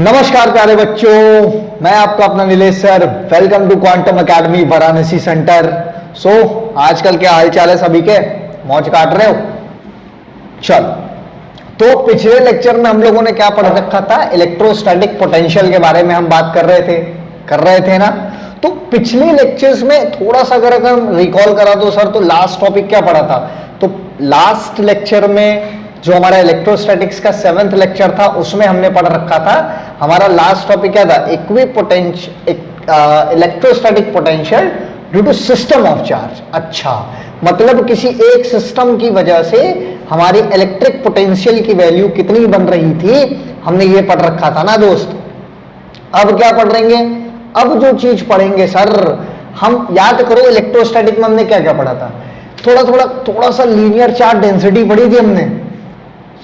नमस्कार प्यारे बच्चों, मैं आपका अपना Nilesh sir. Welcome to Quantum Academy Varanasi centre. आजकल क्या हाल चाल है सभी के? मौज काट रहे हो? चल, तो पिछले लेक्चर में हम लोगों ने क्या पढ़ रखा था? इलेक्ट्रोस्टैटिक पोटेंशियल के बारे में हम बात कर रहे थे ना। तो पिछले लेक्चर्स में थोड़ा सा अगर हम रिकॉल करा दो सर, तो लास्ट टॉपिक क्या पढ़ा था? तो लास्ट लेक्चर में जो हमारा इलेक्ट्रोस्टैटिक्स का 7th लेक्चर था, उसमें हमने पढ़ रखा था, हमारा लास्ट टॉपिक क्या था? Electrostatic potential due to system of charge. अच्छा, मतलब किसी एक सिस्टम की वजह से हमारी इलेक्ट्रिक पोटेंशियल की वैल्यू कितनी बन रही थी, हमने ये पढ़ रखा था ना दोस्त। अब क्या पढ़ रहेंगे? अब जो चीज पढ़ेंगे सर, हम याद करो इलेक्ट्रोस्टैटिक में हमने क्या क्या पढ़ा था? थोड़ा सा लीनियर चार्ज डेंसिटी पढ़ी थी हमने,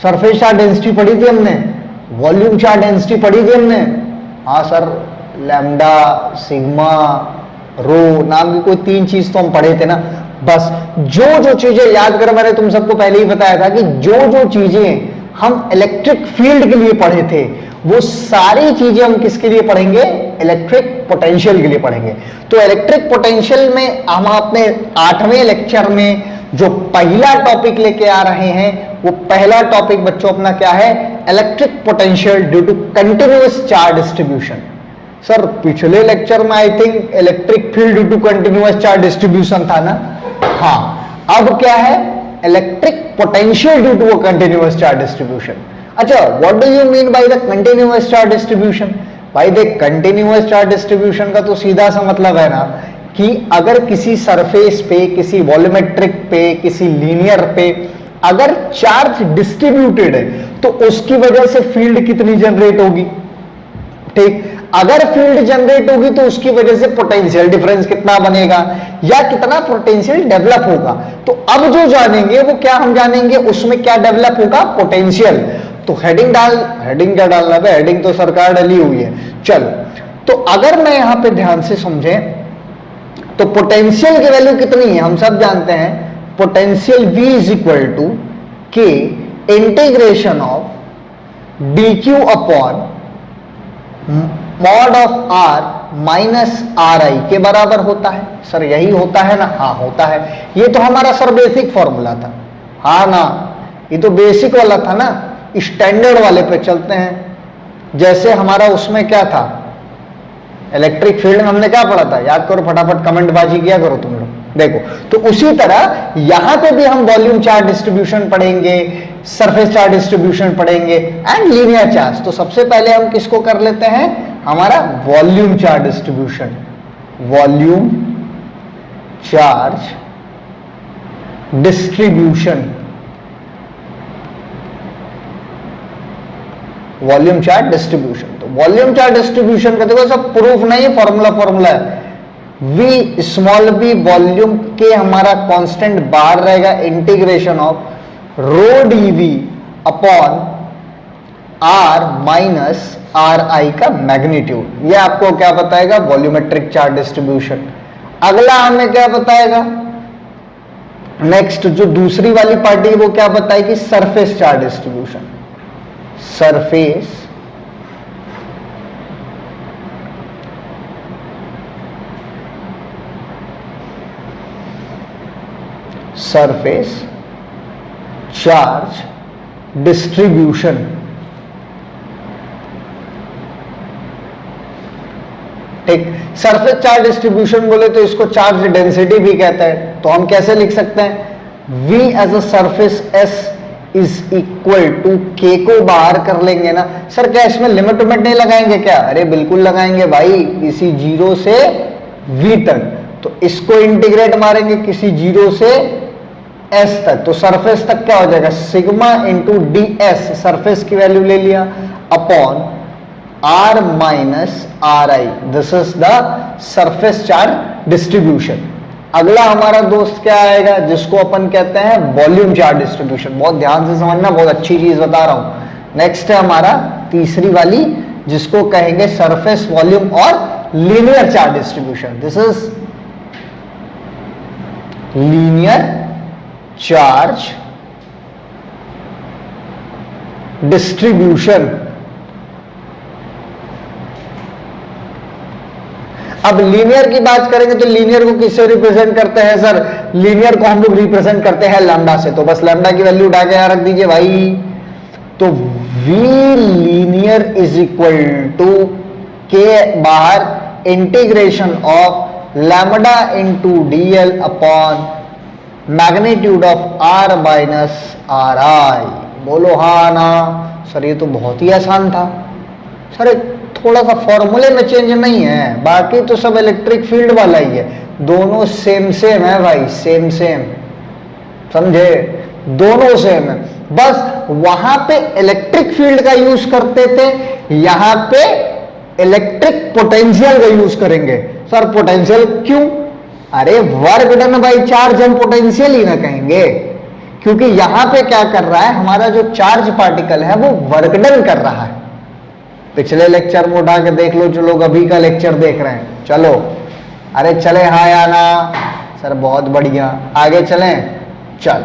सरफेस चार्ज डेंसिटी पढ़ी थी हमने, वॉल्यूम चार्ज डेंसिटी पढ़ी थी हमने। हाँ सर, लैम्डा, सिग्मा, रो नाम की कोई 3 चीज तो हम पढ़े थे ना। बस जो चीजें याद करो, मैंने तुम सबको पहले ही बताया था कि जो चीजें हम इलेक्ट्रिक फील्ड के लिए पढ़े थे, वो सारी चीजें हम किसके लिए पढ़ेंगे? इलेक्ट्रिक पोटेंशियल के लिए पढ़ेंगे। तो इलेक्ट्रिक पोटेंशियल में हम अपने 8वें लेक्चर में जो पहला टॉपिक लेके आ रहे हैं, वो पहला टॉपिक बच्चों अपना क्या है? Electric potential due to continuous charge distribution. Sir पिछले लेक्चर में I think electric field due to continuous charge distribution था ना। हाँ, अब क्या है? Electric potential due to continuous charge distribution. अच्छा, what do you mean by the continuous charge distribution? भाई देख, कंटिन्यूअस चार्ज डिस्ट्रीब्यूशन का तो सीधा सा मतलब है ना कि अगर किसी सरफेस पे, किसी वॉल्यूमेट्रिक पे, किसी लीनियर पे अगर चार्ज डिस्ट्रीब्यूटेड है, तो उसकी वजह से फील्ड कितनी जनरेट होगी? ठीक, अगर फील्ड जनरेट होगी तो उसकी वजह से पोटेंशियल डिफरेंस कितना बनेगा या कितना पोटेंशियल डेवलप होगा। तो अब जो जानेंगे वो क्या हम जानेंगे? उसमें क्या डेवलप होगा? पोटेंशियल। तो हेडिंग क्या डालना है? हेडिंग तो सरकार डाली हुई है। चलो, तो अगर मैं यहां पे ध्यान से समझें तो पोटेंशियल की वैल्यू कितनी है? हम सब जानते हैं potential V is equal to k integration of dq upon mod of r minus RI के बराबर होता है। सर यही होता है ना? हाँ होता है। ये तो हमारा सर बेसिक फॉर्मूला था, हाँ ना? ये तो बेसिक वाला था ना। स्टैंडर्ड वाले पे चलते हैं। जैसे हमारा उसमें क्या था? इलेक्ट्रिक फील्ड में हमने क्या पढ़ा था? याद करो, फटाफट कमेंट बाजी किया करो तुम लोग। देखो, तो उसी तरह यहां पे भी हम वॉल्यूम चार्ज डिस्ट्रीब्यूशन पढ़ेंगे, सरफेस चार्ज डिस्ट्रीब्यूशन पढ़ेंगे एंड लीनियर चार्ज। तो सबसे पहले हम किसको कर लेते हैं? हमारा volume charge distribution. Volume charge distribution, volume charge distribution. तो वॉल्यूम चार्ज डिस्ट्रीब्यूशन का देखो सब प्रूफ नहीं है, फॉर्मूला है। V स्मॉल b वॉल्यूम के हमारा कांस्टेंट बाहर रहेगा, integration of rho dV upon r minus RI का मैग्नीट्यूड। ये आपको क्या बताएगा? Volumetric charge distribution. अगला हमें क्या बताएगा? नेक्स्ट जो दूसरी वाली पार्टी है वो क्या बताएगी? Surface charge distribution. Surface charge distribution. ठीक, सरफेस चार्ज डिस्ट्रीब्यूशन बोले तो इसको चार्ज डेंसिटी भी कहते हैं। तो हम कैसे लिख सकते हैं? V at a surface S is equal to K को बाहर कर लेंगे ना। सर क्या इसमें लिमिट नहीं लगाएंगे क्या? अरे बिल्कुल लगाएंगे भाई, इसी 0 से V तक। तो इसको इंटीग्रेट मारेंगे किसी 0 से S तक, तो सरफेस तक क्या हो जाएगा? सिग्मा इंटू ds, सरफेस की वैल्यू ले लिया, upon R minus RI। This is the surface charge distribution. अगला हमारा दोस्त क्या आएगा? जिसको अपन कहते हैं वॉल्यूम चार्ज डिस्ट्रीब्यूशन। बहुत ध्यान से समझना, बहुत अच्छी चीज बता रहा हूं। नेक्स्ट है हमारा तीसरी वाली, जिसको कहेंगे सरफेस वॉल्यूम और linear charge distribution. This is linear charge distribution. अब लीनियर की बात करेंगे तो लीनियर को किससे रिप्रेजेंट करते हैं सर? लीनियर को हम लोग रिप्रेजेंट करते हैं लैम्डा से, तो बस लैम्डा की वैल्यू उठा के यहां रख दीजिए भाई। तो V linear is equal to K बाहर integration of lambda into DL upon magnitude of R minus RI। बोलो हाँ ना सर, ये तो बहुत ही आसान था सर, थोड़ा सा फॉर्मूले में चेंज नहीं है, बाकी तो सब इलेक्ट्रिक फील्ड वाला ही है, दोनों सेम सेम है भाई, सेम सेम, समझे? दोनों सेम है, बस वहां पे इलेक्ट्रिक फील्ड का यूज करते थे, यहां पे इलेक्ट्रिक पोटेंशियल का यूज करेंगे। सर पोटेंशियल क्यों? अरे वर्क डन बाई चार्ज हम पोटेंशियल ही ना कहेंगे, क्योंकि यहां पे क्या कर रहा है, हमारा जो चार्ज पार्टिकल है वो वर्क डन कर रहा है। पिछले लेक्चर में उठा के देख लो जो लोग अभी का लेक्चर देख रहे हैं, चलो अरे चले हाँ या ना सर, बहुत बढ़िया, आगे चलें। चल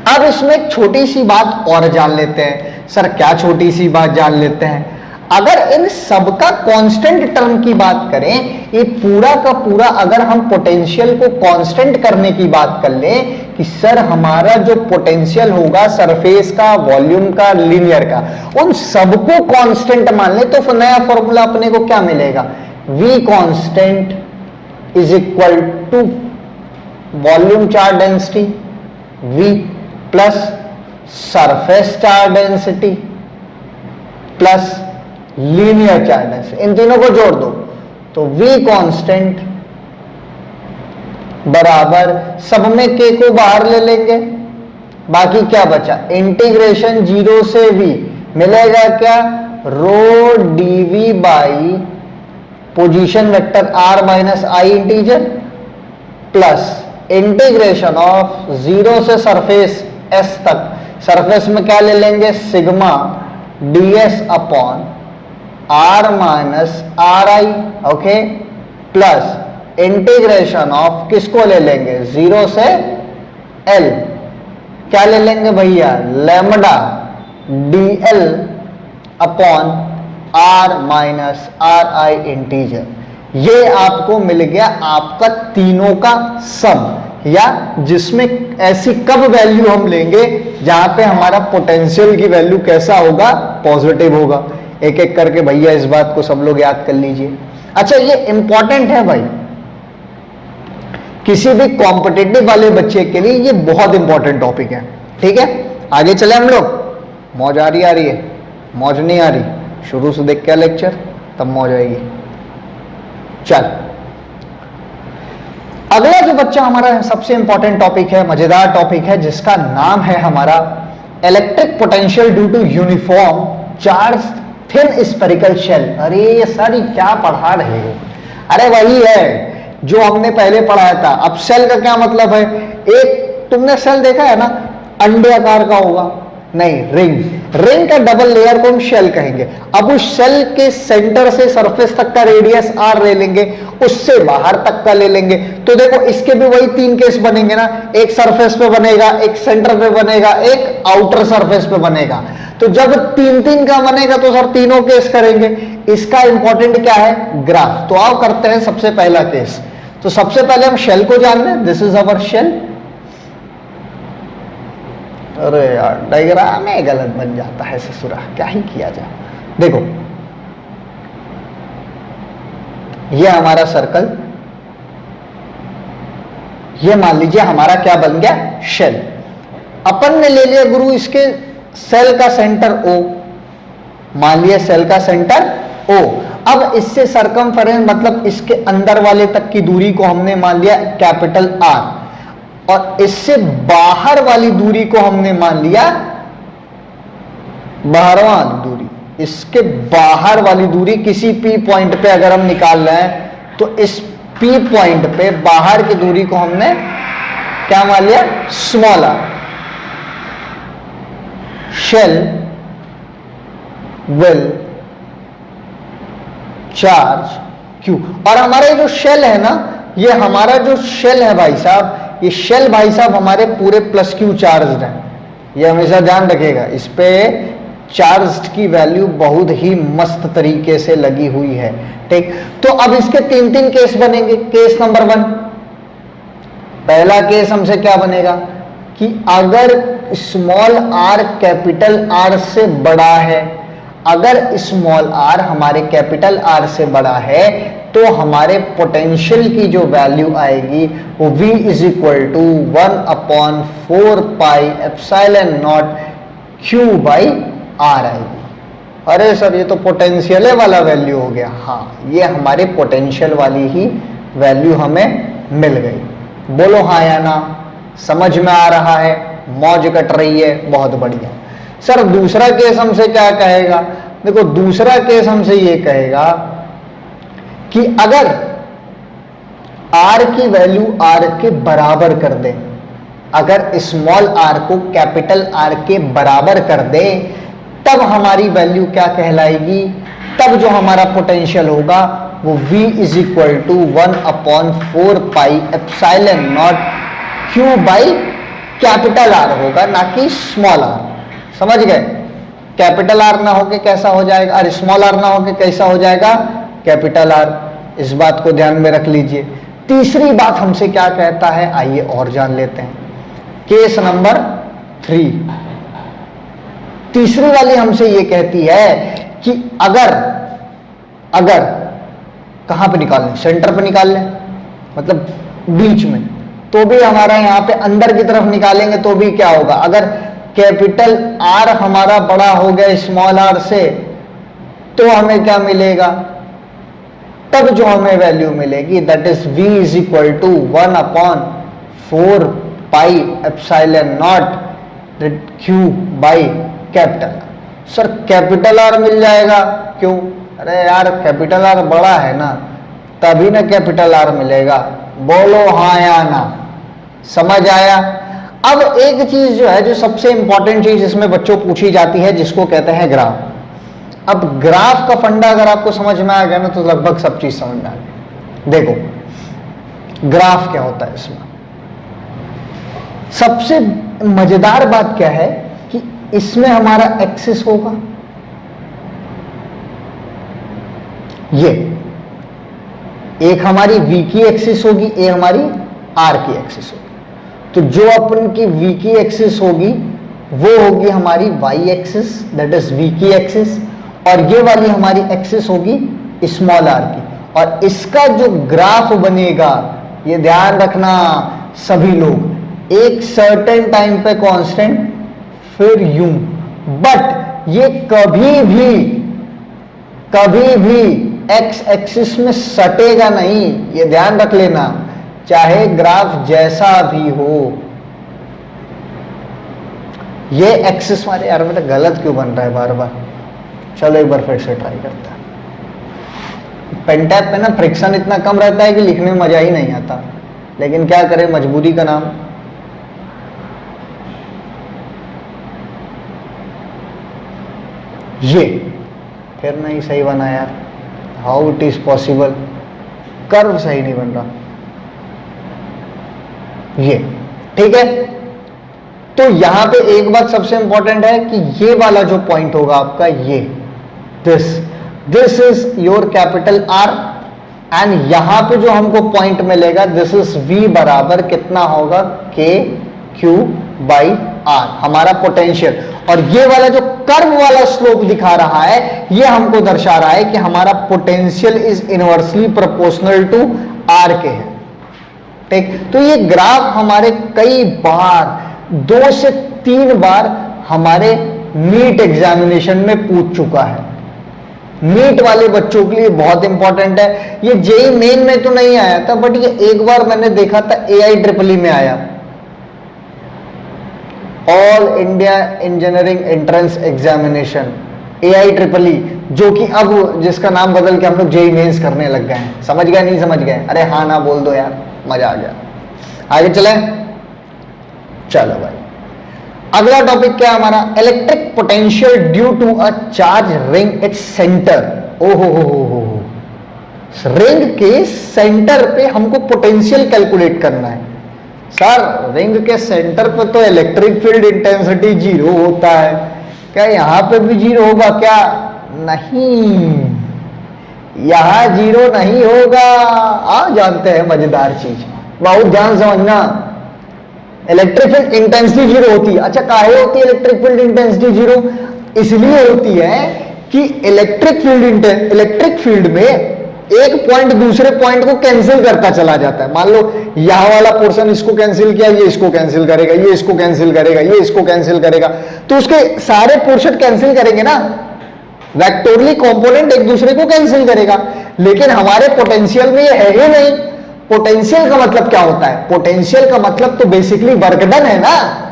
अब इसमें एक छोटी सी बात और जान लेते हैं। सर क्या छोटी सी बात जान लेते हैं? अगर इन सबका कांस्टेंट टर्म की बात करें, ये पूरा का पूरा अगर हम पोटेंशियल को कांस्टेंट करने की बात कर लें कि सर हमारा जो पोटेंशियल होगा सरफेस का, वॉल्यूम का, लीनियर का, उन सबको कांस्टेंट मान ले, तो नया फॉर्मूला अपने को क्या मिलेगा? V constant is equal to volume charge density V plus surface charge density plus linear charge density, इन तीनों को जोड़ दो तो V कांस्टेंट बराबर, सब में K को बाहर ले लेंगे, बाकी क्या बचा? इंटीग्रेशन 0 से V मिलेगा क्या? रो dV by position vector R minus I integer plus integration of 0 से सरफेस S तक, सरफेस में क्या ले लेंगे? Sigma ds upon R minus RI, okay, plus integration of किसको ले लेंगे? 0 से L, क्या ले लेंगे भैया? Lambda DL upon R minus RI integer. ये आपको मिल गया आपका तीनों का सम, या जिसमें ऐसी कब वैल्यू हम लेंगे जहां पे हमारा पोटेंशियल की वैल्यू कैसा होगा? पॉजिटिव होगा। एक एक करके भैया इस बात को सब लोग याद कर लीजिए। अच्छा ये इंपॉर्टेंट है भाई, किसी भी कॉम्पिटिटिव वाले बच्चे के लिए ये बहुत इंपॉर्टेंट टॉपिक है, ठीक है? आगे चले हम लोग। मौज आ रही है? मौज नहीं आ रही? शुरू से देख के लेक्चर, तब मौज आएगी। चल अगला जो बच्चा हमारा सबसे इंपॉर्टेंट टॉपिक है, मजेदार टॉपिक है, जिसका नाम है हमारा electric potential due to uniform charge thin spherical shell. अरे ये सारी क्या पढ़ा रहे हो? अरे वही है जो हमने पहले पढ़ाया था। अब शेल का क्या मतलब है? एक तुमने शेल देखा है ना, अंडे आकार का होगा, नहीं, रिंग का डबल लेयर को हम शेल कहेंगे। अब उस शेल के सेंटर से सरफेस तक का रेडियस R ले लेंगे, उससे बाहर तक का ले लेंगे, तो देखो इसके भी वही 3 केस बनेंगे ना, एक सरफेस पे बनेगा, एक सेंटर पे बनेगा, एक आउटर सरफेस पे बनेगा। तो जब 3-3 का बनेगा तो सर तीनों केस करेंगे। इसका इंपॉर्टेंट क्या है? ग्राफ। तो आओ करते हैं सबसे पहला केस। तो सबसे पहले हम शेल को जान लें, दिस इज अवर शेल। अरे यार डायग्राम ही गलत बन जाता है ससुरा, क्या ही किया जाए। देखो ये हमारा सर्कल, ये मान लीजिए हमारा क्या बन गया? शेल। अपन ने ले लिया गुरु इसके सेल का सेंटर O, मान लिया सेल का सेंटर O। अब इससे सरकमफेरेंस मतलब इसके अंदर वाले तक की दूरी को हमने मान लिया कैपिटल R, और इससे बाहर वाली दूरी को हमने मान लिया बाहरवां दूरी। इसके बाहर वाली दूरी किसी P पॉइंट पे अगर हम निकाल रहे हैं तो इस P पॉइंट पे बाहर की दूरी को हमने क्या मान लिया? Small r। Shell will charge Q। और हमारे जो शेल है ना, ये हमारा जो शेल है भाई साहब, ये शेल भाई साहब हमारे पूरे +Q चार्ज हैं। ये हमेशा ध्यान रखिएगा, इस पे चार्ज की वैल्यू बहुत ही मस्त तरीके से लगी हुई है। ठीक, तो अब इसके तीन तीन केस बनेंगे। केस नंबर 1, पहला केस हमसे क्या बनेगा कि अगर स्मॉल r कैपिटल R से बड़ा है, अगर स्मॉल r हमारे कैपिटल R से बड़ा है तो हमारे पोटेंशियल की जो वैल्यू आएगी वो v is equal to 1/4 pi epsilon naught q by r आएगी। अरे सर ये तो पोटेंशियल वाला वैल्यू हो गया। हाँ, ये हमारे पोटेंशियल वाली ही वैल्यू हमें मिल गई। बोलो हाँ या ना, समझ में आ रहा है, मौज कट रही है, बहुत बढ़िया। सर दूसरा केस हमसे क्या कहेगा? देखो दूसरा केस हमसे ये कहेगा कि अगर r की वैल्यू r के बराबर कर दे, अगर स्मॉल r को कैपिटल R के बराबर कर दे, तब हमारी वैल्यू क्या कहलाएगी? तब जो हमारा पोटेंशियल होगा वो v is equal to 1/4 pi epsilon naught q by capital R होगा, ना कि स्मॉल r। समझ गए? कैपिटल R ना होके कैसा हो जाएगा, और स्मॉल r ना होके कैसा हो जाएगा? Capital R। इस बात को ध्यान में रख लीजिए। तीसरी बात हमसे क्या कहता है, आइए और जान लेते हैं। केस नंबर 3, तीसरी वाली हमसे ये कहती है कि अगर कहां पे निकाल लें, सेंटर पे निकाल लें, मतलब बीच में, तो भी हमारा यहां पे अंदर की तरफ निकालेंगे तो भी क्या होगा? अगर कैपिटल R हमारा बड़ा हो गया स्मॉल r से, तो हमें क्या मिलेगा? तब जो हमें वैल्यू मिलेगी that is v is equal to 1/4 pi epsilon naught q by capital. Sir capital R मिल जाएगा, क्यों? अरे यार कैपिटल R बड़ा है ना, तभी ना कैपिटल R मिलेगा। बोलो हाँ या ना, समझ आया? अब एक चीज जो है, जो सबसे इंपॉर्टेंट चीज इसमें बच्चों पूछी जाती है, जिसको कहते हैं ग्राफ। अब ग्राफ का फंडा अगर आपको समझ में आ गया ना, तो लगभग सब चीज समझ में आ गई। देखो ग्राफ क्या होता है इसमें, सबसे मजेदार बात क्या है कि इसमें हमारा एक्सिस होगा ये, एक हमारी v की एक्सिस होगी, एक हमारी r की एक्सिस होगी। तो जो अपन की v की एक्सिस होगी वो होगी हमारी y axis, that is v की एक्सिस, और ये वाली हमारी एक्सिस होगी स्मॉल r की। और इसका जो ग्राफ बनेगा, ये ध्यान रखना सभी लोग, एक सर्टेन टाइम पे कांस्टेंट, फिर यूं, बट ये कभी भी एक्स एक्सिस में सटेगा नहीं, ये ध्यान रख लेना, चाहे ग्राफ जैसा भी हो। ये एक्सिस मारे यार, मतलब गलत क्यों बन रहा है बार बार? चलो एक बार फिर से ट्राई करते हैं। पेन टैब पे ना फ्रिक्शन इतना कम रहता है कि लिखने में मजा ही नहीं आता, लेकिन क्या करें, मजबूरी का नाम। ये फिर नहीं सही बना यार, how it is possible? Curve सही नहीं बन रहा। ये ठीक है। तो यहां पे एक बात सबसे इंपॉर्टेंट है कि ये वाला जो पॉइंट होगा आपका, ये this is your capital R, and यहां पे जो हमको पॉइंट मिलेगा दिस इज V बराबर कितना होगा? K Q बाई R, हमारा पोटेंशियल। और ये वाला जो कर्व वाला स्लोप दिखा रहा है, ये हमको दर्शा रहा है कि हमारा potential is inversely proportional to R के है। ठीक, तो ये ग्राफ हमारे कई बार, 2 से 3 बार हमारे नीट एग्जामिनेशन में पूछ चुका है। नीट वाले बच्चों के लिए बहुत इंपॉर्टेंट है। ये जेई मेन में तो नहीं आया था, बट ये एक बार मैंने देखा था AIEEE में आया, all India engineering entrance examination, AIEEE, जो कि अब जिसका नाम बदल के हम लोग जेई मेंस करने लग गए हैं। समझ गए नहीं समझ गए? अरे हाँ ना बोल दो यार, मजा आ गया। आगे चले, चलो भाई अगला टॉपिक क्या है हमारा? Electric potential due to a charge ring its centre. ओहो हो, रिंग के सेंटर पे हमको पोटेंशियल कैलकुलेट करना है। सर रिंग के सेंटर पे तो इलेक्ट्रिक फील्ड इंटेंसिटी 0 होता है, क्या यहां पे भी जीरो होगा क्या? नहीं, यहां जीरो नहीं होगा। आप जानते हैं मजेदार चीज, बहुत ध्यान समझना, इलेक्ट्रिक फील्ड इंटेंसिटी जीरो होती है। अच्छा, काहे होती है इलेक्ट्रिक फील्ड इंटेंसिटी जीरो? इसलिए होती है कि इलेक्ट्रिक फील्ड में एक पॉइंट दूसरे पॉइंट को कैंसिल करता चला जाता है। मान लो यहां वाला पोर्शन इसको कैंसिल किया, ये इसको कैंसिल करेगा, ये इसको कैंसिल करेगा, ये इसको कैंसिल करेगा, तो उसके सारे पोर्शन कैंसिल करेंगे ना, वेक्टोरली कंपोनेंट एक दूसरे को कैंसिल करेगा। लेकिन हमारे पोटेंशियल में ये है ही नहीं। पोटेंशियल का मतलब क्या होता है? पोटेंशियल का मतलब तो बेसिकली वर्क डन है ना।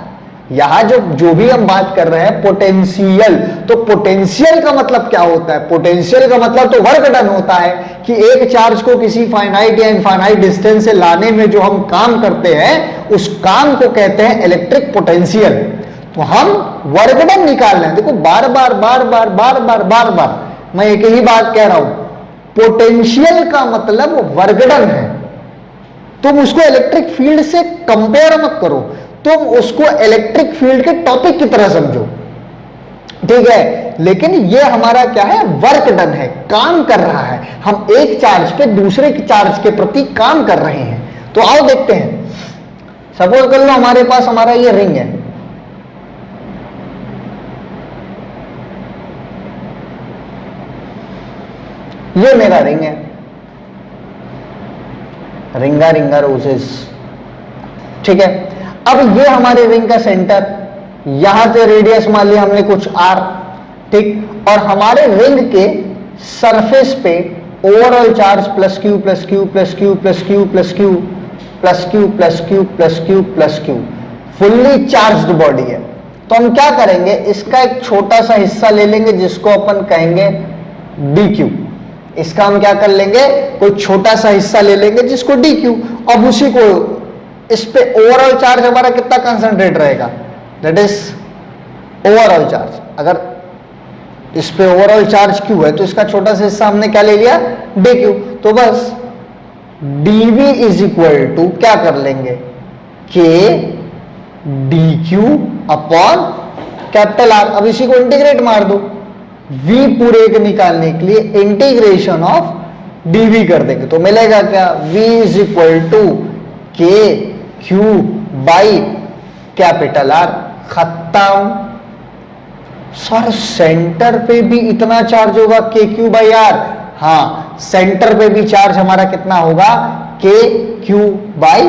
यहां जो भी हम बात कर रहे हैं पोटेंशियल, तो पोटेंशियल का मतलब क्या होता है? पोटेंशियल का मतलब तो वर्क डन होता है कि एक चार्ज को किसी फाइनाइट या इनफाइनाइट डिस्टेंस से लाने में जो हम काम करते हैं, उस काम को कहते हैं इलेक्ट्रिक पोटेंशियल। तो हम वर्क डन निकाल रहे हैं। देखो बार बार बार बार बार बार बार बार मैं एक ही बात कह रहा हूं, पोटेंशियल का मतलब वर्क डन है। तुम उसको इलेक्ट्रिक फील्ड से कंपेयर मत करो, तुम उसको इलेक्ट्रिक फील्ड के टॉपिक की तरह समझो, ठीक है। लेकिन ये हमारा क्या है? वर्क डन है, काम कर रहा है। हम एक चार्ज पे दूसरे चार्ज के प्रति काम कर रहे हैं। तो आओ देखते हैं। सपोज कर लो हमारे पास हमारा ये रिंग है, ये मेरा रिंग है, रिंगा रिंगा रोजेस, ठीक है। अब ये हमारे रिंग का सेंटर, यहां से रेडियस मान लिया हमने कुछ r, ठीक। और हमारे रिंग के सरफेस पे overall charge plus q plus q plus q plus q plus q plus q plus q plus q plus Q, fully charged body है। तो हम क्या करेंगे, इसका एक छोटा सा हिस्सा ले लेंगे जिसको अपन कहेंगे dq। इसका हम क्या कर लेंगे, कोई छोटा सा हिस्सा ले लेंगे जिसको dq। अब उसी को, इस पे ओवरऑल चार्ज हमारा कितना कंसंट्रेट रहेगा, दैट इज ओवरऑल चार्ज। अगर इस पे ओवरऑल चार्ज q है तो इसका छोटा सा हिस्सा हमने क्या ले लिया, dq। तो बस dv इज इक्वल टू क्या कर लेंगे, k dq upon capital R। अब इसी को इंटीग्रेट मार दो, v पूरे के निकालने के लिए इंटीग्रेशन ऑफ dv कर देंगे तो मिलेगा क्या, v is equal to k q by capital R। खत्म। सर सेंटर पे भी इतना चार्ज होगा k q बाई R? हाँ, सेंटर पे भी चार्ज हमारा कितना होगा, k q बाई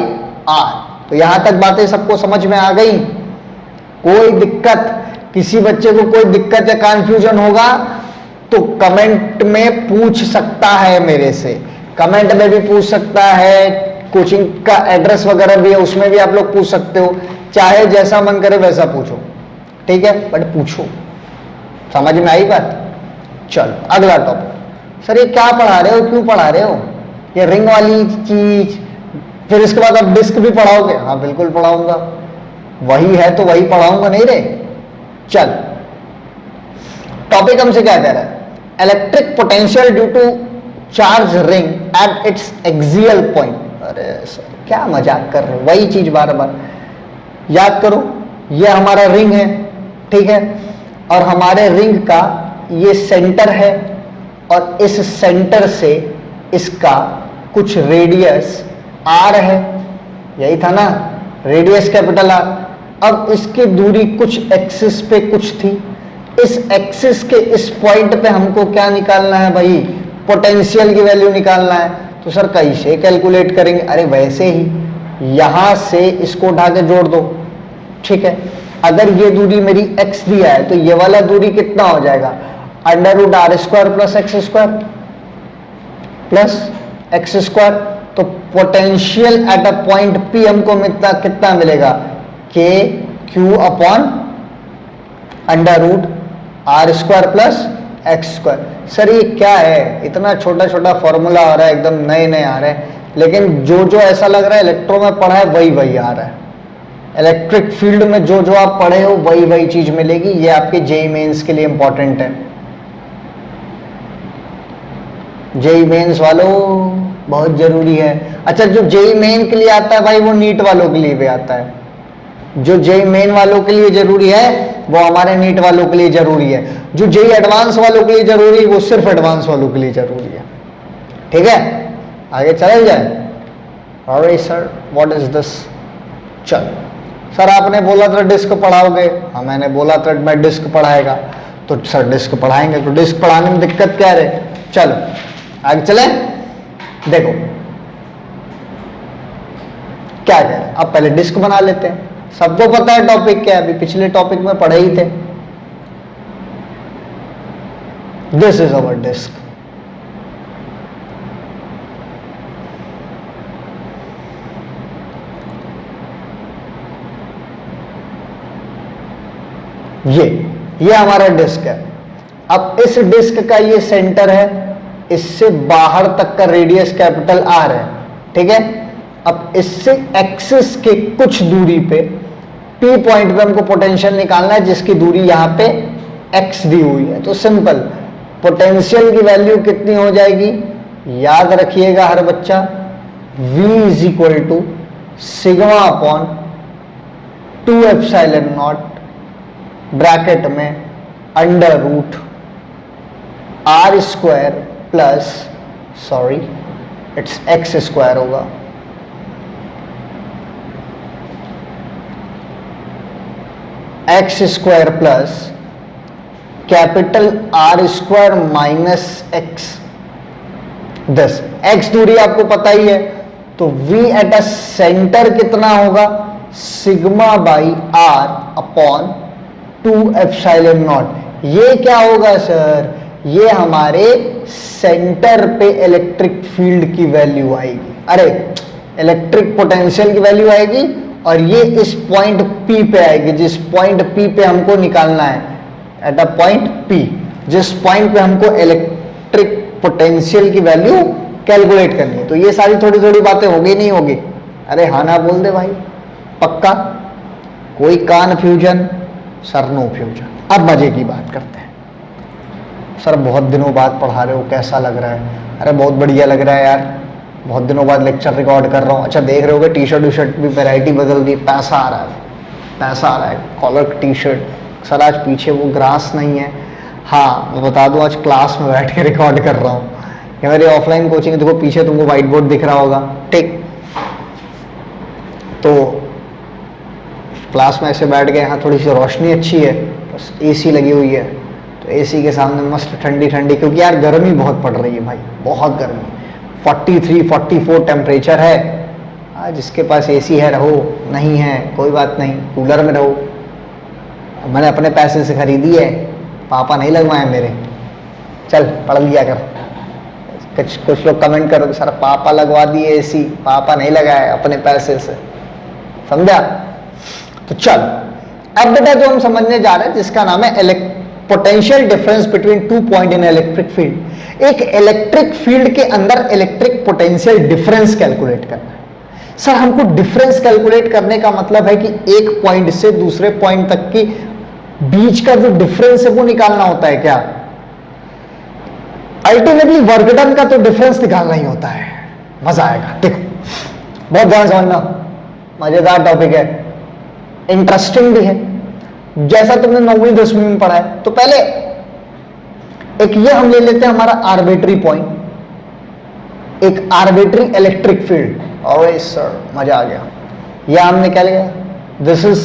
R। तो यहां तक बातें सबको समझ में आ गई? कोई दिक्कत, किसी बच्चे को कोई दिक्कत या कंफ्यूजन होगा तो कमेंट में पूछ सकता है मेरे से, कमेंट में भी पूछ सकता है, कोचिंग का एड्रेस वगैरह भी है उसमें भी आप लोग पूछ सकते हो, चाहे जैसा मन करे वैसा पूछो, ठीक है, बट पूछो। समझ में आई बात? चलो अगला टॉपिक। सर ये क्या पढ़ा रहे हो, क्यों पढ़ा रहे हो ये रिंग वाली चीज? फिर इसके बाद आप डिस्क भी पढ़ाओगे? हाँ बिल्कुल पढ़ाऊंगा, वही है तो वही पढ़ाऊंगा, नहीं रे। चल टॉपिक हमसे क्या कह रहा है, electric potential due to charge ring at its axial point. अरे सर क्या मजाक कर रहे हो, वही चीज बार बार याद करो। ये हमारा रिंग है, ठीक है, और हमारे रिंग का ये सेंटर है और इस सेंटर से इसका कुछ रेडियस r है, यही था ना, रेडियस कैपिटल R। अब इसकी दूरी कुछ एक्सिस पे कुछ थी, इस एक्सिस के इस पॉइंट पे हमको क्या निकालना है भाई, पोटेंशियल की वैल्यू निकालना है। तो सर कैसे कैलकुलेट करेंगे? अरे वैसे ही यहां से इसको उठा के जोड़ दो, ठीक है। अगर ये दूरी मेरी x दिया है तो ये वाला दूरी कितना हो जाएगा, under root R square plus x square plus x square. तो potential at a point P हमको कितना मिलेगा, k q upon under root R square plus x square. Sir ये क्या है, इतना छोटा छोटा फॉर्मूला आ रहा है, एकदम नए नए आ रहे हैं, लेकिन जो जो ऐसा लग रहा है इलेक्ट्रो में पढ़ा है वही वही आ रहा है। इलेक्ट्रिक फील्ड में जो जो आप पढ़े हो वही वही चीज मिलेगी। ये आपके जेई मेंस के लिए इंपॉर्टेंट है। जेई मेंस वालों बहुत जरूरी है। अच्छा, जो जेई मेन के लिए आता है भाई वो नीट वालों के लिए भी आता है। जो जेई मेन वालों के लिए जरूरी है वो हमारे नीट वालों के लिए जरूरी है। जो जेई एडवांस वालों के लिए जरूरी है वो सिर्फ एडवांस वालों के लिए जरूरी है। ठीक है, आगे चल जाए। अरे सर व्हाट इज दिस? चल सर आपने बोला था डिस्क पढ़ाओगे। हाँ मैंने बोला था मैं डिस्क पढ़ाएगा, तो सर डिस्क पढ़ाएंगे। तो डिस्क पढ़ाने में दिक्कत क्या है? चलो आगे चले। देखो क्या कह रहे हैं, अब पहले डिस्क बना लेते हैं। सबको पता है टॉपिक क्या है, अभी पिछले टॉपिक में पढ़े ही थे। This is our disc. ये हमारा डिस्क है। अब इस डिस्क का ये सेंटर है, इससे बाहर तक का रेडियस कैपिटल आर है। ठीक है, अब इससे एक्सिस के कुछ दूरी पे पी पॉइंट पे हमको पोटेंशियल निकालना है, जिसकी दूरी यहां पे एक्स दी हुई है। तो सिंपल, पोटेंशियल की वैल्यू कितनी हो जाएगी? याद रखिएगा हर बच्चा, V is equal to sigma upon 2 epsilon not bracket में under root R square plus sorry it's x square होगा, x square plus capital R square minus x. 10 x दूरी आपको पता ही है, तो V एट अ सेंटर कितना होगा? Sigma by R upon 2 epsilon naught. ये क्या होगा सर? ये हमारे सेंटर पे इलेक्ट्रिक फील्ड की वैल्यू आएगी, अरे इलेक्ट्रिक पोटेंशियल की वैल्यू आएगी, और ये इस पॉइंट P पे आएगी, जिस पॉइंट P पे हमको निकालना है, एट अ पॉइंट P, जिस पॉइंट पे हमको इलेक्ट्रिक पोटेंशियल की वैल्यू कैलकुलेट करनी है। तो ये सारी थोड़ी थोड़ी बातें होगी नहीं होगी? अरे हाँ ना बोल दे भाई, पक्का? कोई कन्फ्यूजन? Sir no fusion. अब मजे की बात करते हैं। सर बहुत दिनों बाद पढ़ा रहे हो, कैसा लग रहा है? अरे बहुत बढ़िया लग रहा है यार, बहुत दिनों बाद लेक्चर रिकॉर्ड कर रहा हूँ। अच्छा देख रहे होगे टी शर्ट शर्ट भी वैरायटी बदल दी, पैसा आ रहा है, पैसा आ रहा है। Collar T shirt. सर आज पीछे वो ग्रास नहीं है। हाँ मैं बता दूँ, आज क्लास में बैठ के रिकॉर्ड कर रहा हूँ। ये मेरी ऑफलाइन कोचिंग, देखो पीछे तुमको व्हाइट बोर्ड दिख रहा होगा, ठीक? तो क्लास में ऐसे बैठ गए, यहाँ थोड़ी सी रोशनी अच्छी है, बस एसी लगी हुई है, तो एसी के सामने मस्त ठंडी ठंडी, क्योंकि यार गर्मी बहुत पड़ रही है भाई, बहुत गर्मी। 43-44 टेम्परेचर है। जिसके पास एसी है रहो, नहीं है कोई बात नहीं, कूलर में रहो। मैंने अपने पैसे से खरीदी है, पापा नहीं लगवाए मेरे। चल पढ़ लिया कर। कुछ लोग कमेंट करो सर पापा लगवा दिए एसी, पापा नहीं लगाए अपने पैसे से, समझा? तो चल अब बेटा जो हम समझने जा रहे हैं, जिसका नाम है potential difference between 2 point in electric field. एक इलेक्ट्रिक फील्ड के अंदर इलेक्ट्रिक पोटेंशियल डिफरेंस कैलकुलेट करना है। सर हमको डिफरेंस कैलकुलेट करने का मतलब है कि एक पॉइंट से दूसरे पॉइंट तक की बीच का जो डिफरेंस है वो निकालना होता है क्या? अल्टीमेटली वर्क डन का तो डिफरेंस निकालना ही होता है। मजा आएगा, देखो बहुत ध्यान समझना, मजेदार टॉपिक है, इंटरेस्टिंग भी है, जैसा तुमने 9वीं 10वीं में पढ़ा है। तो पहले एक ये हम ले लेते हैं हमारा आर्बिट्री पॉइंट, एक आर्बिट्री इलेक्ट्रिक फील्ड। और सर मजा आ गया, यह हमने क्या लिया? This is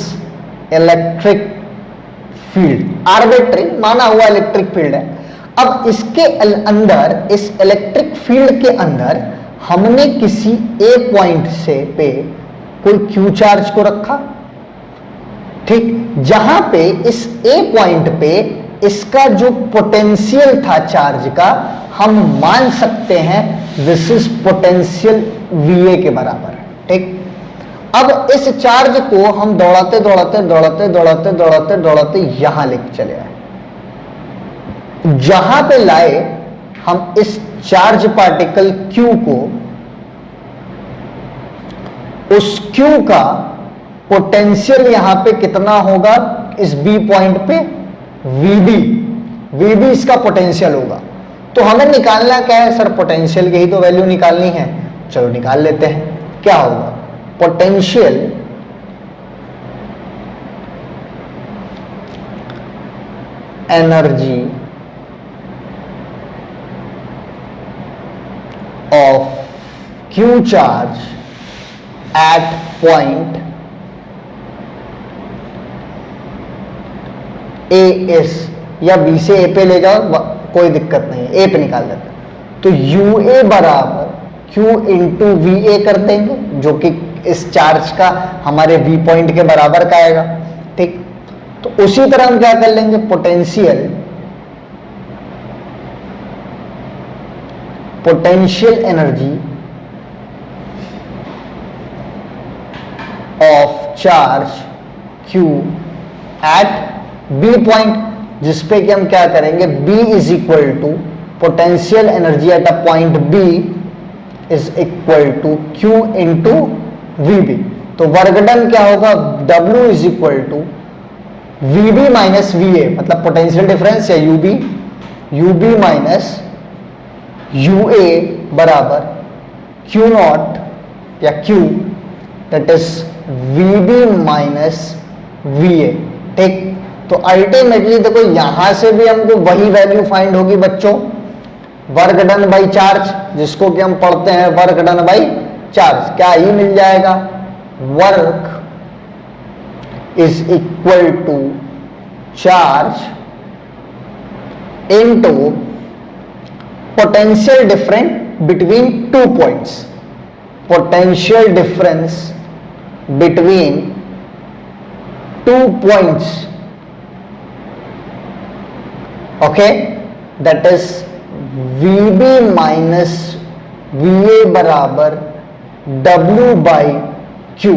electric field, arbitrary माना हुआ इलेक्ट्रिक फील्ड है। अब इसके अंदर, इस इलेक्ट्रिक फील्ड के अंदर हमने किसी ए पॉइंट से पे कोई क्यू चार्ज को रखा, ठीक? जहां पे इस ए पॉइंट पे इसका जो पोटेंशियल था चार्ज का, हम मान सकते हैं दिस इज पोटेंशियल वीए के बराबर, ठीक? अब इस चार्ज को हम दौड़ाते दौड़ाते दौड़ाते दौड़ाते दौड़ाते दौड़ाते यहां लेके चले आए। जहां पे लाए हम इस चार्ज पार्टिकल Q को, उस Q का पोटेंशियल यहां पे कितना होगा? इस B पॉइंट पे VB इसका पोटेंशियल होगा। तो हमें निकालना क्या है सर? पोटेंशियल की ही तो वैल्यू निकालनी है। चलो निकाल लेते हैं। क्या होगा? Potential energy of q charge at point A is, या B से A पे ले जाओ कोई दिक्कत नहीं है, A पे निकाल देते हैं। तो UA बराबर Q इंटू VA कर देंगे, जो कि इस चार्ज का हमारे V पॉइंट के बराबर का आएगा। ठीक, तो उसी तरह हम क्या कर लेंगे, potential energy of charge Q at B point, जिसपे कि हम क्या करेंगे, B is equal to potential energy at a point B is equal to Q into VB। तो वर्क डन क्या होगा, W is equal to VB minus VA, मतलब potential difference या UB माइनस UA बराबर Q नॉट या Q that is VB minus VA। ठीक, तो ultimately देखो यहां से भी हमको वही वैल्यू फाइंड होगी बच्चों, वर्क डन बाई चार्ज, जिसको कि हम पढ़ते हैं वर्क डन बाई चार्ज, क्या ही मिल जाएगा, work is equal to charge into potential difference between two points, potential difference between two points, okay, that is VB minus VA बराबर W बाई Q।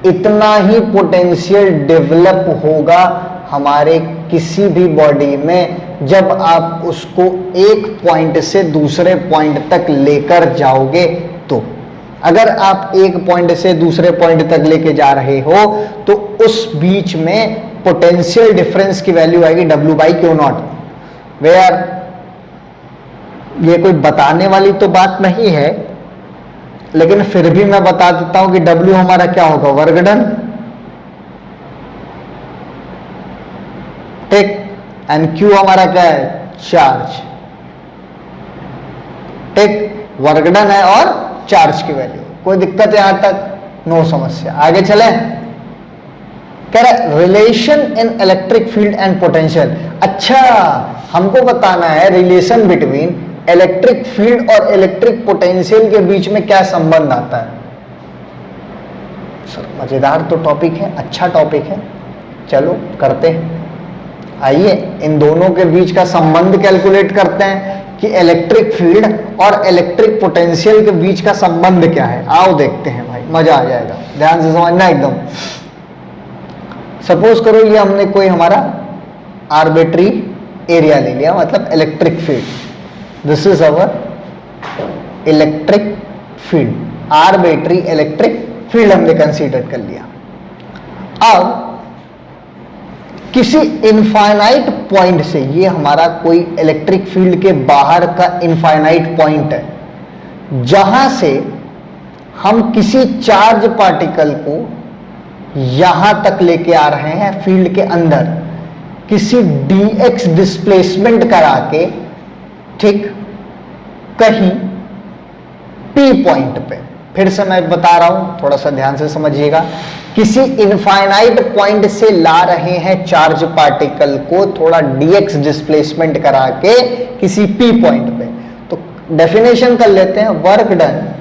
इतना ही पोटेंशियल डेवलप होगा हमारे किसी भी बॉडी में जब आप उसको एक पॉइंट से दूसरे पॉइंट तक लेकर जाओगे। तो अगर आप एक पॉइंट से दूसरे पॉइंट तक लेके जा रहे हो तो उस बीच में पोटेंशियल डिफरेंस की वैल्यू आएगी W by Q naught. Where ये कोई बताने वाली तो बात नहीं है, लेकिन फिर भी मैं बता देता हूं कि W हमारा क्या होगा, वर्क डन, ठीक, एंड Q हमारा क्या है, चार्ज। ठीक, वर्क डन है और चार्ज की वैल्यू, कोई दिक्कत है यहां तक, नो समस्या। आगे चले, कह रहा relation in electric field and potential. अच्छा, हमको बताना है रिलेशन बिटवीन इलेक्ट्रिक फील्ड और इलेक्ट्रिक पोटेंशियल के बीच में क्या संबंध आता है। सर मजेदार तो टॉपिक है, अच्छा टॉपिक है, चलो करते हैं। आइए इन दोनों के बीच का संबंध कैलकुलेट करते हैं कि इलेक्ट्रिक फील्ड और इलेक्ट्रिक पोटेंशियल के बीच का संबंध क्या है। आओ देखते हैं भाई, मजा आ जाएगा, ध्यान से समझना एकदम। सपोज करो ये हमने कोई हमारा आर्बिट्री एरिया ले लिया, मतलब electric field, this is our electric field, arbitrary electric field हमने कंसीडर कर लिया। अब किसी इनफाइनाइट पॉइंट से, ये हमारा कोई इलेक्ट्रिक फील्ड के बाहर का इनफाइनाइट पॉइंट है, जहां से हम किसी चार्ज पार्टिकल को यहां तक लेके आ रहे हैं फील्ड के अंदर, किसी dx डिस्प्लेसमेंट करा के, ठीक, कहीं P पॉइंट पे। फिर से मैं बता रहा हूं, थोड़ा सा ध्यान से समझिएगा, किसी इनफाइनाइट पॉइंट से ला रहे हैं चार्ज पार्टिकल को थोड़ा dx डिस्प्लेसमेंट करा के किसी P पॉइंट पे। तो डेफिनेशन कर लेते हैं, work done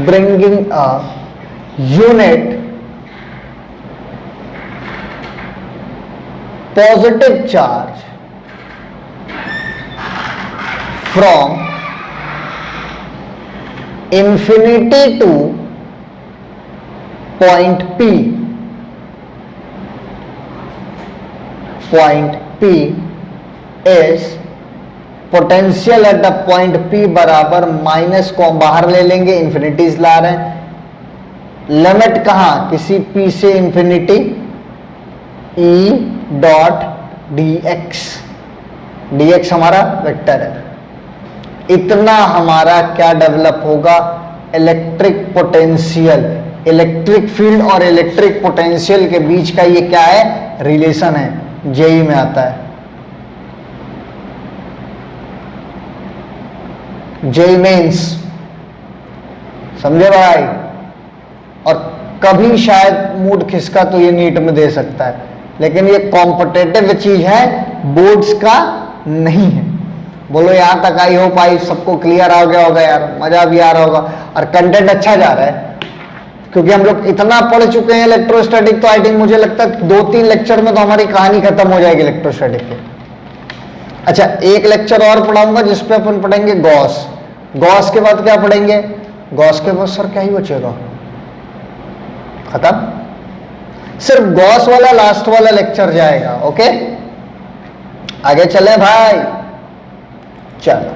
bringing a unit positive charge from infinity to point P. Point P is potential at the point P बराबर माइनस को हम बाहर ले लेंगे, इंफिनिटीज ला रहे हैं, लिमिट कहां, किसी P से infinity, E dot dx, dx हमारा वेक्टर है, इतना हमारा क्या डेवलप होगा, इलेक्ट्रिक पोटेंशियल। इलेक्ट्रिक फील्ड और इलेक्ट्रिक पोटेंशियल के बीच का ये क्या है, रिलेशन है, जेई में आता है। जेई मेंस, समझे भाई। और कभी शायद मूड खिसका तो ये नीट में दे सकता है, लेकिन ये कॉम्पिटेटिव चीज है, बोर्ड्स का नहीं है। बोलो यहां तक आई होप आई सबको क्लियर आ गया होगा यार, मजा भी आ रहा होगा और कंटेंट अच्छा जा रहा है, क्योंकि हम लोग इतना पढ़ चुके हैं इलेक्ट्रोस्टैटिक। तो आई थिंक मुझे लगता है 2-3 लेक्चर में तो हमारी कहानी खत्म हो जाएगी इलेक्ट्रोस्टैटिक की। अच्छा, एक लेक्चर और पढ़ाऊंगा जिसपे अपन पढ़ेंगे गॉस। गॉस के बाद क्या पढ़ेंगे, गॉस के बाद सर क्या ही बचेगा, खत्म। सिर्फ गॉस वाला लास्ट वाला लेक्चर जाएगा। ओके, आगे चले भाई, चलो।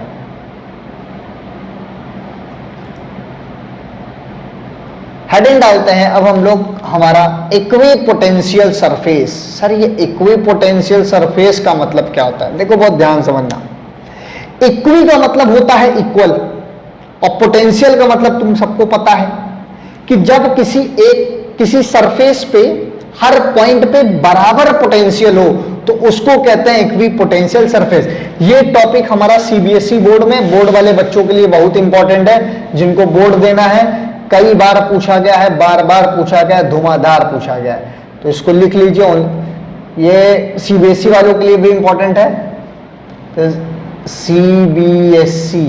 हेडिंग डालते हैं अब हम लोग हमारा इक्विपोटेंशियल सरफेस। सर ये इक्विपोटेंशियल सरफेस का मतलब क्या होता है, देखो बहुत ध्यान समझना। इक्वी का मतलब होता है इक्वल, और पोटेंशियल का मतलब तुम सबको पता है कि जब किसी सरफेस पे हर पॉइंट पे बराबर पोटेंशियल हो तो उसको कहते हैं इक्विपोटेंशियल सरफेस। ये टॉपिक हमारा सीबीएसई बोर्ड में, बोर्ड वाले बच्चों के लिए बहुत इंपॉर्टेंट है, जिनको बोर्ड देना है। कई बार पूछा गया है, बार बार पूछा गया है, धुआंधार पूछा गया है, तो इसको लिख लीजिए। ये सीबीएसई वालों के लिए भी इंपॉर्टेंट है। तो CBSE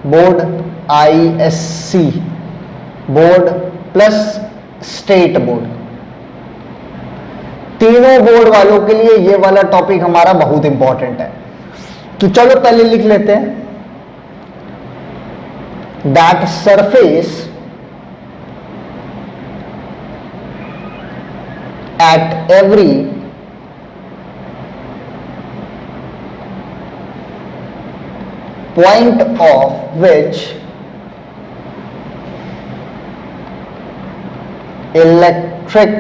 board, ISC board plus state board, तीनों बोर्ड वालों के लिए ये वाला टॉपिक हमारा बहुत इंपॉर्टेंट है। तो चलो पहले लिख लेते हैं, that surface at every point of which electric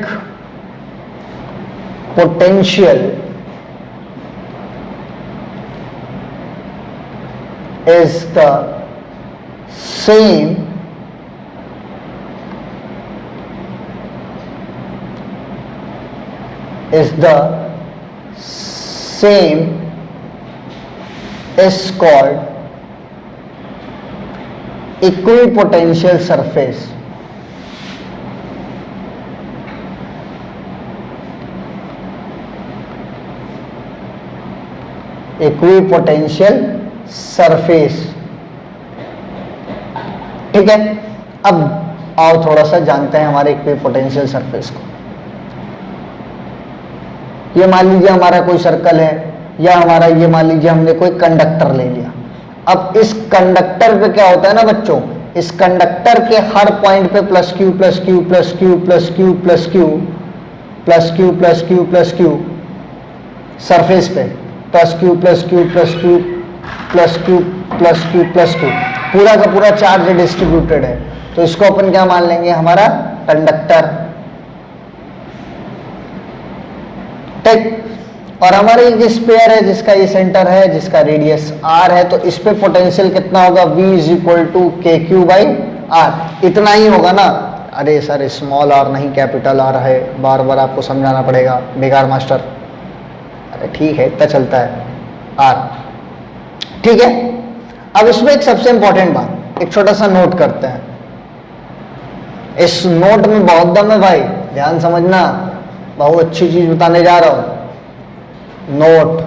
potential is the same is called equipotential surface. Equipotential surface, ठीक है। अब आओ थोड़ा सा जानते हैं हमारे इक्विपोटेंशियल सरफेस को। ये मान लीजिए हमारा कोई सर्कल है, या हमारा ये मान लीजिए हमने कोई कंडक्टर ले लिया। अब इस कंडक्टर पे क्या होता है ना बच्चों, इस कंडक्टर के हर पॉइंट पे plus q plus q plus q plus q plus q plus q plus q plus q, surface पे plus q plus q plus q plus q plus q plus q, पूरा का पूरा charge distributed है। तो इसको अपन क्या मान लेंगे, हमारा कंडक्टर, ठीक। और हमारे एक स्फीयर है जिसका ये सेंटर है, जिसका रेडियस आर है, तो इस पे पोटेंशियल कितना होगा, V इज इक्वल टू के क्यू बाई आर। इतना ही होगा ना। अरे सर स्मॉल आर नहीं कैपिटल आर है, बार बार आपको समझाना पड़ेगा, बेकार मास्टर। अरे ठीक है, इतना चलता है आर, ठीक है। अब इसमें एक सबसे इंपॉर्टेंट बात, एक छोटा सा नोट करते हैं। इस नोट में बहुत दम है भाई, ध्यान समझना, बहुत अच्छी चीज बताने जा रहा हूं। नोट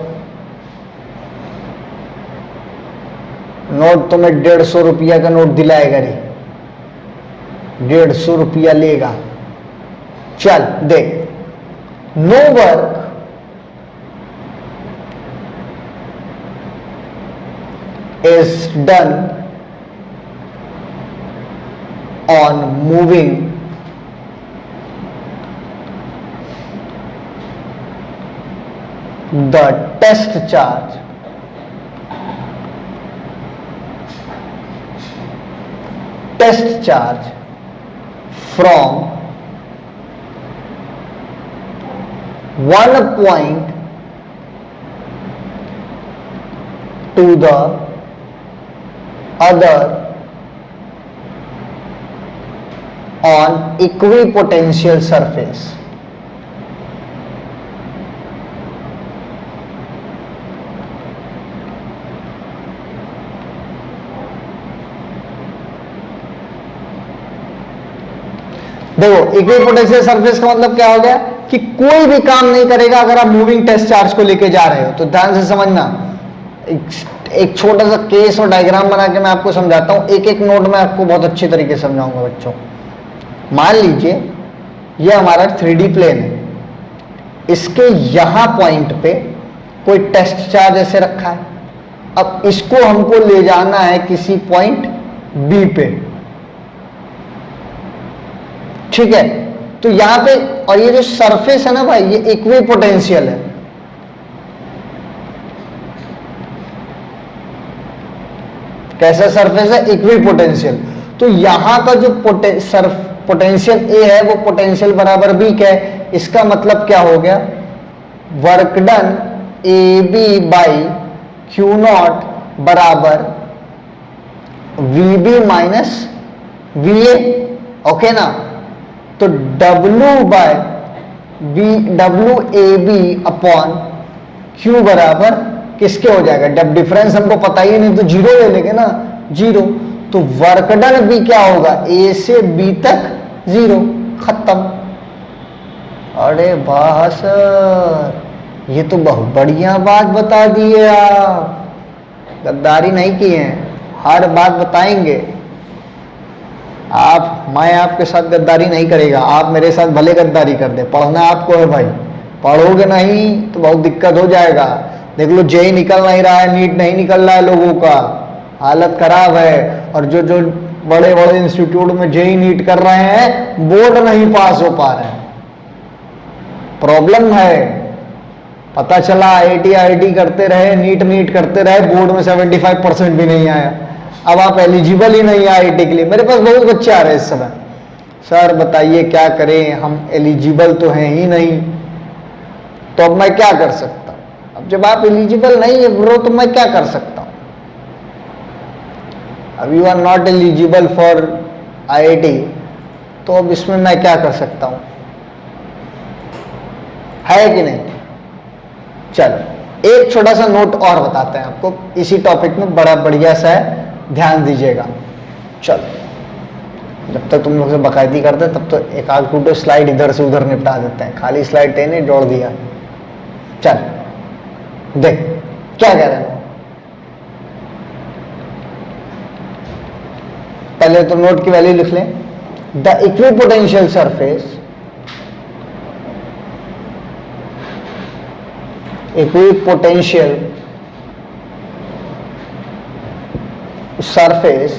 तुम्हें 150 रुपया का नोट दिलाएगा रे, 150 रुपया लेगा। चल देख, no work is done on moving the test charge from one point to the other on equipotential surface. देखो इक्विपोटेंशियल सरफेस का मतलब क्या हो गया कि कोई भी काम नहीं करेगा अगर आप मूविंग टेस्ट चार्ज को लेके जा रहे हो। तो ध्यान से समझना, एक छोटा सा केस और डायग्राम बना के मैं आपको समझाता हूं, एक एक नोट में आपको बहुत अच्छी तरीके से समझाऊंगा बच्चों। मान लीजिए ये हमारा 3D प्लेन है, इसके यहां पॉइंट पे कोई टेस्ट चार्ज ऐसे रखा है। अब इसको हमको ले जाना है किसी पॉइंट बी पे, ठीक है। तो यहां पे, और ये जो सरफेस है ना भाई, ये इक्विपोटेंशियल है। कैसा सरफेस है? इक्विपोटेंशियल। तो यहां का जो पोटेंशियल ए है वो पोटेंशियल बराबर बी क्या है? इसका मतलब क्या हो गया? Work done A B by q not बराबर V B minus V A, okay ना। तो W by W A B upon q बराबर किसके हो जाएगा? जब डिफरेंस हमको पता ही नहीं तो जीरो ले लेंगे ना, जीरो। तो वर्क डन भी क्या होगा? ए से बी तक जीरो, खत्म। अरे वाह सर, ये तो बहुत बढ़िया बात बता दी है आप, गद्दारी नहीं की है, हर बात बताएंगे आप। मैं आपके साथ गद्दारी नहीं करेगा, आप मेरे साथ भले गद्दारी कर दे, पढ़ना आपको है भाई। पढ़ोगे नहीं तो बहुत दिक्कत हो जाएगा। देख लो जेई निकल नहीं रहा है, नीट नहीं निकल रहा है, लोगों का हालत खराब है। और जो जो बड़े बड़े इंस्टीट्यूट में जेई नीट कर रहे हैं, बोर्ड नहीं पास हो पा रहे हैं, प्रॉब्लम है। पता चला IIT करते रहे, नीट करते रहे, बोर्ड में 75% भी नहीं आया। अब आप एलिजिबल ही नहीं है IIT के लिए। मेरे पास बहुत बच्चे आ रहे हैं इस समय, सर बताइए क्या करें, हम एलिजिबल तो हैं ही नहीं, तो अब मैं क्या कर सकता हूं? अब जब आप एलिजिबल नहीं है ब्रो, तो मैं क्या कर सकता हूं? अब you are not eligible for IIT, तो अब इसमें मैं क्या कर सकता हूं? है कि नहीं? चलो एक छोटा सा नोट और बताते हैं आपको इसी टॉपिक में, बड़ा बढ़िया सा है, ध्यान दीजिएगा। चलो जब तक तुम लोग से बकायदी करते तब तो एक आध टूटे स्लाइड इधर से उधर निपटा देते हैं, खाली स्लाइड टेने जोड़ दिया। चल देख क्या कह रहे हैं, पहले तो नोट की वैल्यू लिख लें। The equipotential surface surface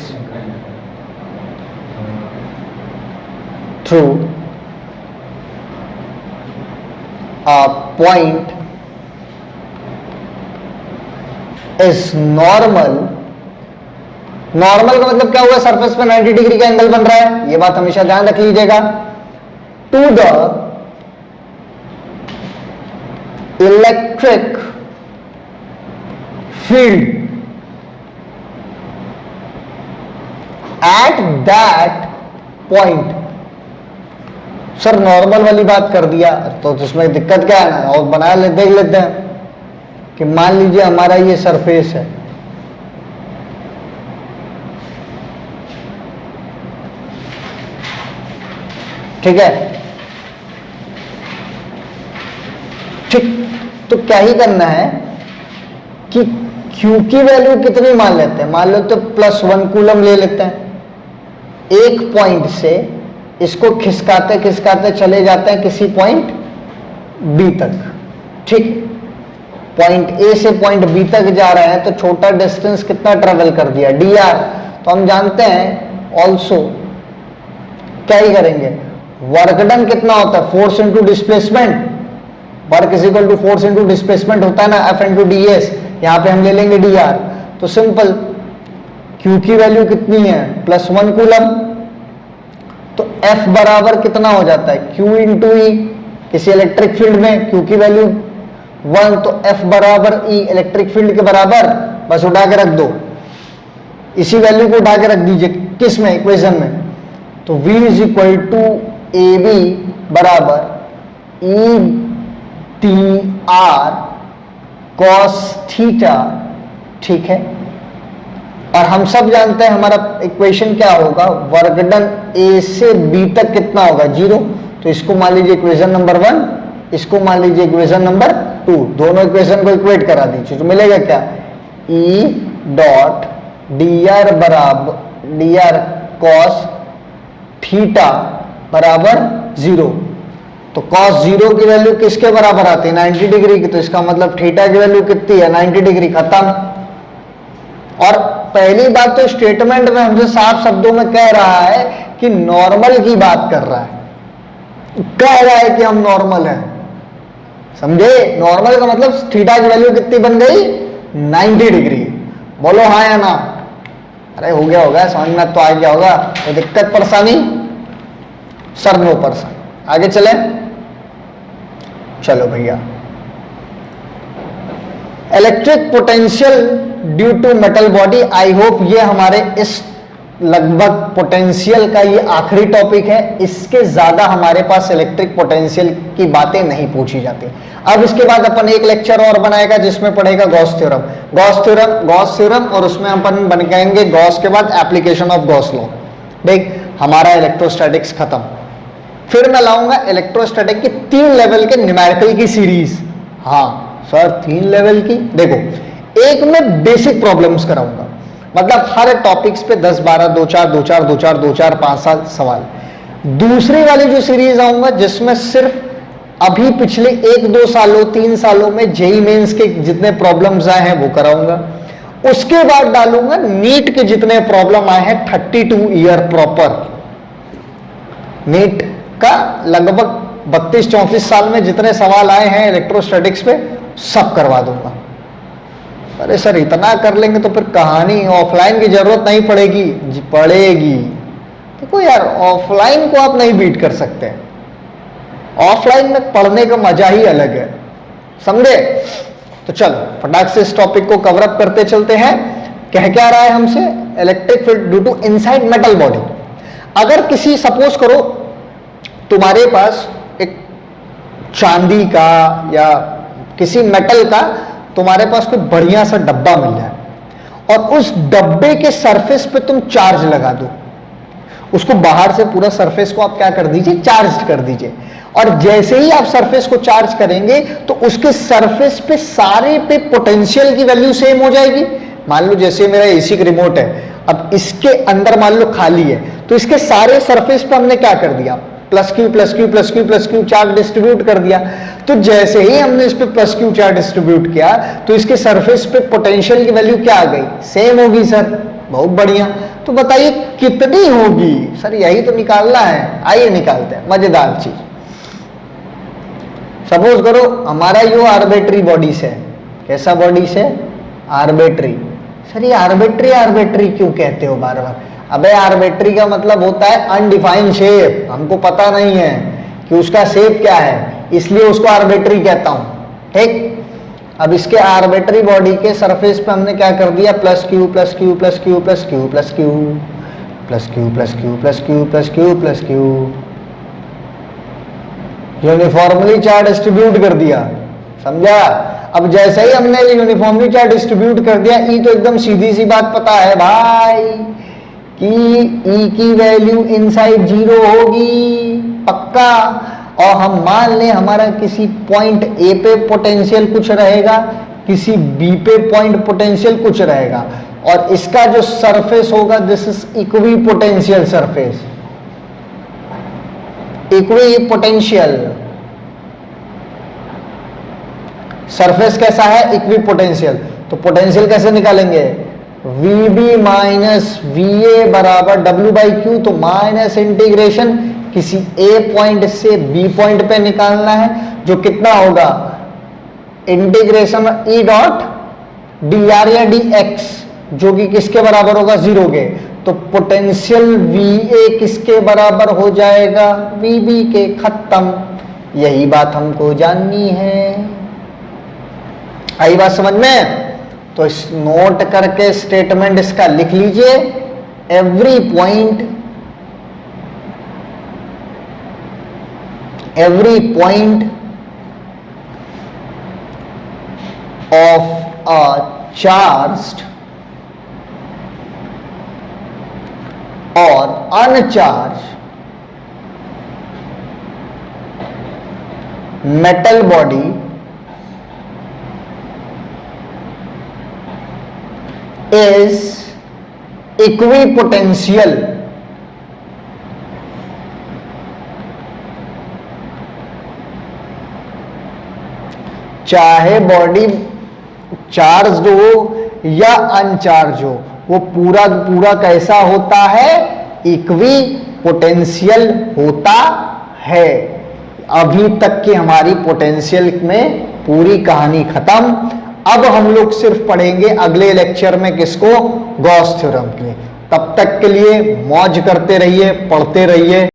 through a point is normal। Normal का मतलब क्या हुआ? सरफेस पे 90 डिग्री का एंगल बन रहा है, ये बात हमेशा ध्यान रख लीजिएगा। To the electric field at that point. Sir normal वाली बात कर दिया तो इसमें दिक्कत क्या है ना, और बना ले, देख लेते हैं कि मान लीजिए हमारा ये सरफेस है, ठीक है, ठीक। तो क्या ही करना है कि Q की वैल्यू कितनी मान लेते हैं? मान लेते हैं +1 कूलम ले लेते हैं। एक पॉइंट से इसको खिसकाते खिसकाते चले जाते हैं किसी पॉइंट B तक, ठीक। पॉइंट A से पॉइंट B तक जा रहे हैं तो छोटा डिस्टेंस कितना ट्रेवल कर दिया? dr। तो हम जानते हैं ऑल्सो क्या ही करेंगे, वर्क डन कितना होता है? Force into displacement. Work is equal to force into displacement होता है ना, F इंटू ds। यहां पे हम ले लेंगे dr। तो सिंपल Q की वैल्यू कितनी है? +1 कूलम। तो F बराबर कितना हो जाता है? Q इंटू ई। किसी इलेक्ट्रिक फील्ड में Q की वैल्यू 1, तो F बराबर E, इलेक्ट्रिक फील्ड के बराबर, बस उठा के रख दो। इसी वैल्यू को उठा के रख दीजिए किस में, इक्वेशन में। तो v is equal to A B बराबर E T R cos theta, ठीक है। और हम सब जानते हैं हमारा इक्वेशन क्या होगा, वर्क डन ए से बी तक कितना होगा, 0। तो इसको मान लीजिए इक्वेशन नंबर 1, इसको मान लीजिए इक्वेशन नंबर 2, दोनों इक्वेशन को इक्वेट करा दीजिए। तो मिलेगा क्या, ई डॉट डी आर बराबर डी आर कॉस थीटा बराबर 0। तो cos 0 की वैल्यू किसके बराबर आती है, 90 डिग्री की। तो इसका मतलब थीटा की वैल्यू कितनी है, 90 डिग्री, खत्म। और पहली बात तो स्टेटमेंट में हमसे साफ शब्दों में कह रहा है कि नॉर्मल की बात कर रहा है, कह रहा है कि हम नॉर्मल हैं, समझे। नॉर्मल का मतलब थीटा की वैल्यू कितनी बन गई, 90 डिग्री। बोलो हाँ या ना। अरे हो गया समझ में तो आ गया होगा, तो दिक्कत परेशानी सर नो पर्सन। आगे चले, चलो भैया। Electric potential due to metal body, I hope ये हमारे इस लगभग पोटेंशियल का ये आखिरी टॉपिक है। इसके ज्यादा हमारे पास इलेक्ट्रिक पोटेंशियल की बातें नहीं पूछी जाती। अब इसके बाद अपन एक लेक्चर और बनाएगा जिसमें पढ़ेगा गॉस थ्योरम, गॉस थ्योरम, और उसमें अपन बनाएंगे गॉस के बाद एप्लीकेशन ऑफ गॉस लॉ। देख हमारा इलेक्ट्रोस्टैटिक्स खत्म। फिर मैं लाऊंगा इलेक्ट्रोस्टैटिक की 3 लेवल के न्यूमेरिकल की सीरीज। हाँ सर 3 लेवल की, देखो एक में बेसिक प्रॉब्लम्स कराऊंगा, मतलब हर टॉपिक्स पे 10 12 2 4 2 4 2 4 2 4 5 7 सवाल। दूसरी वाली जो सीरीज आऊंगा जिसमें सिर्फ अभी पिछले 1-2 सालों 3 सालों में जेई मेंस के जितने प्रॉब्लम्स आए हैं वो कराऊंगा। उसके बाद डालूंगा नीट के जितने प्रॉब्लम आए हैं 32 ईयर प्रॉपर, नीट का लगभग 32-34 साल में जितने सवाल आए हैं इलेक्ट्रोस्टैटिक्स पे सब करवा दूंगा। अरे सर इतना कर लेंगे तो फिर कहानी, ऑफलाइन की जरूरत नहीं पड़ेगी जी, पड़ेगी। देखो यार ऑफलाइन को आप नहीं बीट कर सकते, ऑफलाइन में पढ़ने का मजा ही अलग है, समझे। तो चलो फटाक से इस टॉपिक को कवर अप करते चलते हैं। कह क्या रहा है हमसे, electric field due to inside metal body. अगर किसी सपोज करो तुम्हारे पास एक चांदी का या किसी मेटल का तुम्हारे पास कोई बढ़िया सा डब्बा मिल जाए और उस डब्बे के सरफेस पे तुम चार्ज लगा दो, उसको बाहर से पूरा सरफेस को आप क्या कर दीजिए, चार्ज कर दीजिए। और जैसे ही आप सरफेस को चार्ज करेंगे तो उसके सरफेस पे सारे पे पोटेंशियल की वैल्यू सेम हो जाएगी। मान लो जैसे मेरा एसी का रिमोट है, अब इसके अंदर मान लो खाली है, तो इसके सारे सरफेस पे हमने क्या कर दिया, plus q plus q plus q plus Q charge distribute कर दिया। तो जैसे ही हमने इस पे प्लस क्यू चार्ज डिस्ट्रीब्यूट किया तो इसके सरफेस पे पोटेंशियल की वैल्यू क्या आ गई, सेम होगी सर। बहुत बढ़िया, तो बताइए कितनी होगी सर, यही तो निकालना है। आइए निकालते हैं, मजेदार चीज। सपोज करो हमारा यो आर्बिट्री बॉडी से, कैसा बॉडी से, आर्बिट्री। सर ये आर्बिट्री क्यों कहते हो बार बार? अबे आर्बिट्री का मतलब होता है अनडिफाइंड शेप, हमको पता नहीं है कि उसका शेप क्या है, इसलिए उसको आर्बिट्री कहता हूं, ठीक। अब इसके आर्बिट्री बॉडी के सरफेस पे हमने क्या कर दिया, plus q plus q plus q plus q plus q plus q plus q plus q plus q plus Q, uniformly charge distribute कर दिया, समझा। अब जैसे ही हमने यूनिफॉर्मली चार्ज डिस्ट्रीब्यूट कर दिया, ई तो एकदम सीधी सी बात पता है भाई कि ई की वैल्यू इनसाइड 0 होगी पक्का। और हम मान लें हमारा किसी पॉइंट ए पे पोटेंशियल कुछ रहेगा, किसी बी पे पॉइंट पोटेंशियल कुछ रहेगा, और इसका जो सरफेस होगा this is equi potential surface, equi potential surface कैसा है, इक्वी पोटेंशियल। तो पोटेंशियल कैसे निकालेंगे, VB माइनस VA बराबर W/Q। तो माइनस इंटीग्रेशन किसी A पॉइंट से B पॉइंट पे निकालना है, जो कितना होगा, इंटीग्रेशन E डॉट dr या dx, जो कि किसके बराबर होगा, 0 के। तो पोटेंशियल VA किसके बराबर हो जाएगा, VB के। खत्म, यही बात हमको जाननी है। आई बात समझ में? तो इस नोट करके स्टेटमेंट इसका लिख लीजिए, every point of a charged और uncharged metal body is equipotential चाहे बॉडी चार्ज हो या अनचार्ज हो, वो पूरा पूरा कैसा होता है, इक्वी पोटेंशियल होता है। अभी तक की हमारी पोटेंशियल में पूरी कहानी खत्म। अब हम लोग सिर्फ पढ़ेंगे अगले लेक्चर में किसको, गॉस थ्योरम के। तब तक के लिए मौज करते रहिए, पढ़ते रहिए।